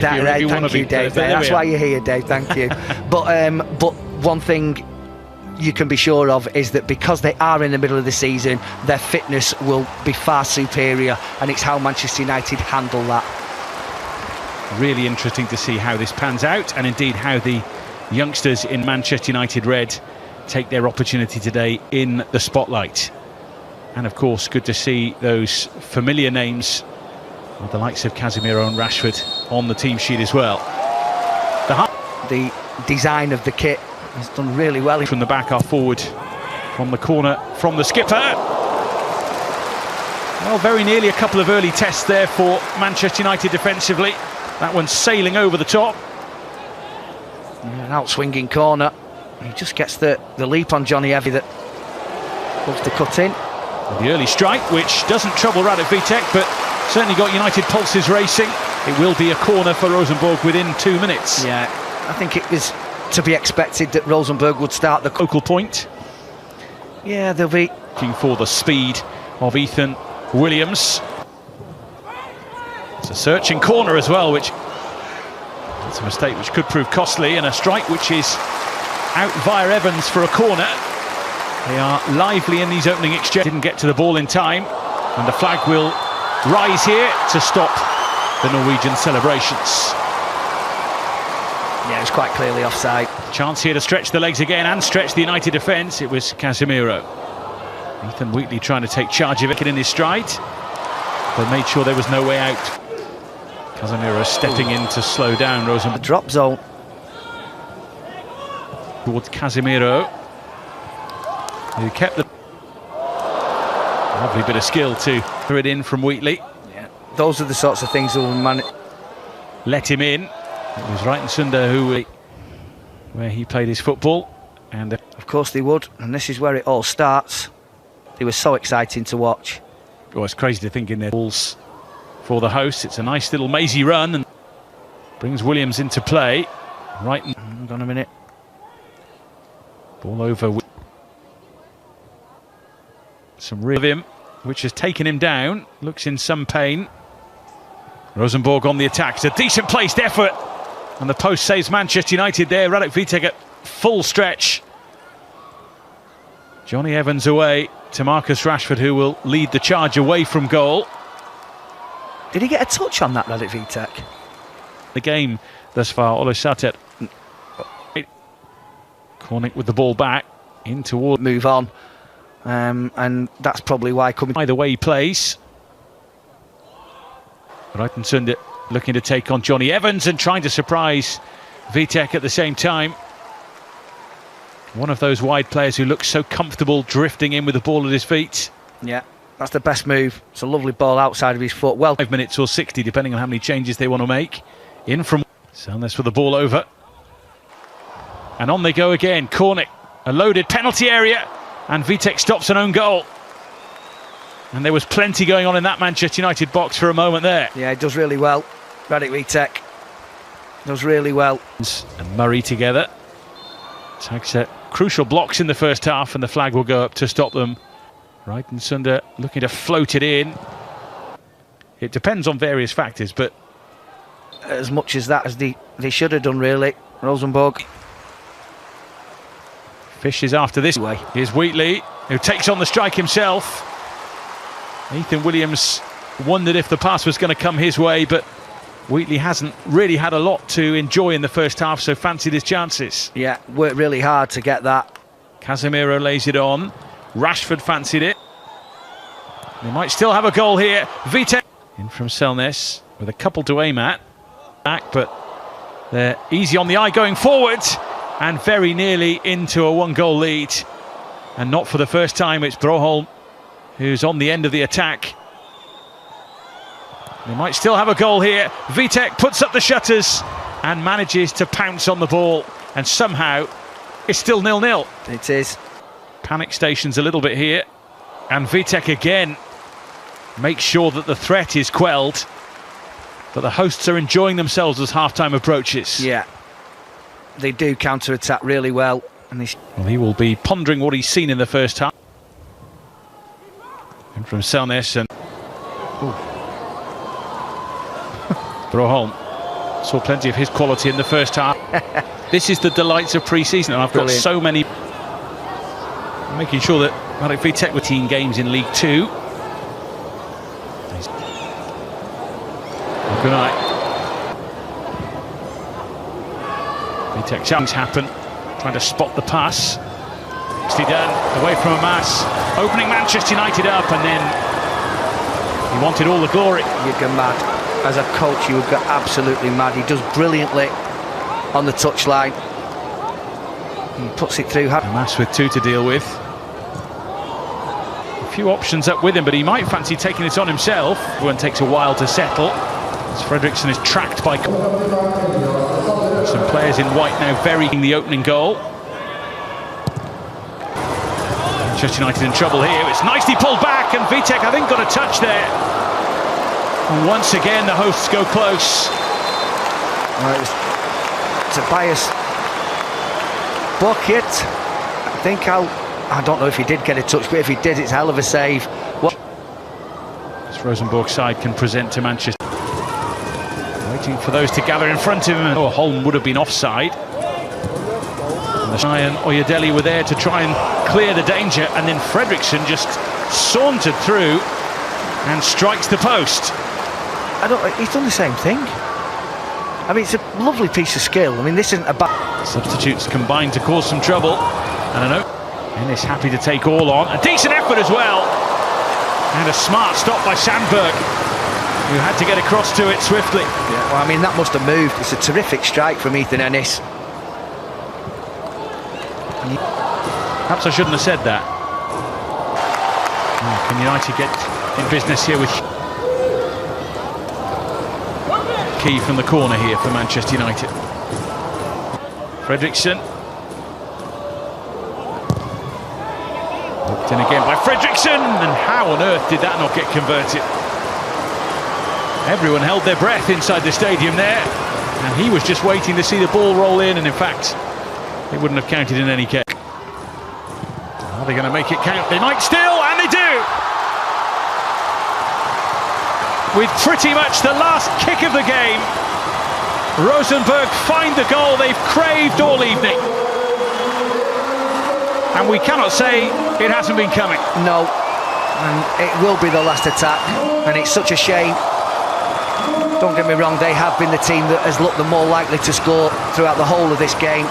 Thank you, Dave. That's why you're here, Dave. Thank you. But one thing you can be sure of is that because they are in the middle of the season, their fitness will be far superior, and it's how Manchester United handle that. Really interesting to see how this pans out, and indeed how the youngsters in Manchester United red take their opportunity today in the spotlight. And of course, good to see those familiar names with the likes of Casemiro and Rashford on the team sheet as well. The design of the kit has done really well. From the back, our forward from the corner from the skipper. Well, very nearly a couple of early tests there for Manchester United defensively. That one's sailing over the top. An out-swinging corner. He just gets the leap on Johnny Evans that loves to cut in. The early strike, which doesn't trouble Radek Vitek, but certainly got United pulses racing. It will be a corner for Rosenborg within 2 minutes. Yeah, I think it was to be expected that Rosenborg would start the focal point. Yeah, they'll be looking for the speed of Ethan Williams. It's a searching corner as well, which it's a mistake which could prove costly, and a strike which is out via Evans for a corner. They are lively in these opening exchanges. Didn't get to the ball in time, and the flag will rise here to stop the Norwegian celebrations. Yeah, it was quite clearly offside. Chance here to stretch the legs again and stretch the United defence. It was Casemiro. Ethan Wheatley trying to take charge of it in his stride, but made sure there was no way out. Casemiro stepping in to slow down Rosenborg. Drop zone. Towards Casemiro, who kept the lovely bit of skill to throw it in from Wheatley. Yeah, those are the sorts of things that will let him in. It was Reitensund where he played his football, and of course they would, and this is where it all starts. It was so exciting to watch. Oh, it's crazy to think in their balls for the hosts. It's a nice little mazy run and brings Williams into play. Right, hold on a minute. Ball over. Some real of him, which has taken him down. Looks in some pain. Rosenborg on the attack. It's a decent placed effort, and the post saves Manchester United there. Radek Vitek at full stretch. Johnny Evans away to Marcus Rashford, who will lead the charge away from goal. Did he get a touch on that, Radek Vitek? The game thus far, Ole Sater. Cornick with the ball back in toward. Move on. And that's probably why coming. By the way he plays. Reitensund looking to take on Johnny Evans and trying to surprise Vitek at the same time. One of those wide players who looks so comfortable drifting in with the ball at his feet. Yeah, that's the best move. It's a lovely ball outside of his foot. Well, 5 minutes or 60, depending on how many changes they want to make. In from Selness with the ball over. And on they go again. Cornick, a loaded penalty area, and Vitek stops an own goal. And there was plenty going on in that Manchester United box for a moment there. Yeah, he does really well. Radek Vitek does really well. And Murray together. Tags crucial blocks in the first half, and the flag will go up to stop them. Reitensund looking to float it in. It depends on various factors, but as much as that as they should have done, really. Rosenborg. Fishes after this way. Here's Wheatley, who takes on the strike himself. Ethan Williams wondered if the pass was going to come his way, but Wheatley hasn't really had a lot to enjoy in the first half, so fancied his chances. Yeah, worked really hard to get that. Casemiro lays it on. Rashford fancied it. They might still have a goal here. Vitek in from Selness with a couple to aim at. Back, but they're easy on the eye going forward, and very nearly into a one-goal lead. And not for the first time, it's Broholm who's on the end of the attack. They might still have a goal here. Vitek puts up the shutters and manages to pounce on the ball, and somehow it's still 0-0. It is. Panic stations a little bit here, and Vitek again makes sure that the threat is quelled, but the hosts are enjoying themselves as half-time approaches. Yeah, they do counter-attack really well. And well, he will be pondering what he's seen in the first half. And from Selness and Broholm. Saw plenty of his quality in the first half. This is the delights of pre-season, and I've got so many. Making sure that Marek Vitek were 10 games in League 2. Good night. Vitek challenge happen, trying to spot the pass. Nicely done, away from a mass, opening Manchester United up, and then he wanted all the glory. You'd go mad. As a coach, you would go absolutely mad. He does brilliantly on the touchline. He puts it through. Mass with 2 to deal with. A few options up with him, but he might fancy taking it on himself. Everyone takes a while to settle. As Fredriksson is tracked by some players in white now burying the opening goal. Manchester United in trouble here. It's nicely pulled back, and Vitek, I think, got a touch there. And once again, the hosts go close. Well, it was Tobias Bucket. I think I don't know if he did get a touch, but if he did, it's a hell of a save. This Rosenborg side can present to Manchester. Waiting for those to gather in front of him. Oh, Holm would have been offside. And Oyedele were there to try and clear the danger, and then Fredriksson just sauntered through and strikes the post. He's done the same thing. I mean, it's a lovely piece of skill. I mean, this isn't a bad... Substitutes combined to cause some trouble. And I know Ennis happy to take all on. A decent effort as well. And a smart stop by Sandberg, who had to get across to it swiftly. Yeah, well, I mean, that must have moved. It's a terrific strike from Ethan Ennis. Perhaps I shouldn't have said that. Can United get in business here with Key from the corner here for Manchester United? Fredriksson. Looked in again by Fredriksson, and how on earth did that not get converted? Everyone held their breath inside the stadium there, and he was just waiting to see the ball roll in, and in fact, it wouldn't have counted in any case. Are they going to make it count? They might still, and they do! With pretty much the last kick of the game, Rosenborg find the goal they've craved all evening. And we cannot say it hasn't been coming. No, and it will be the last attack, and it's such a shame. Don't get me wrong, they have been the team that has looked the more likely to score throughout the whole of this game.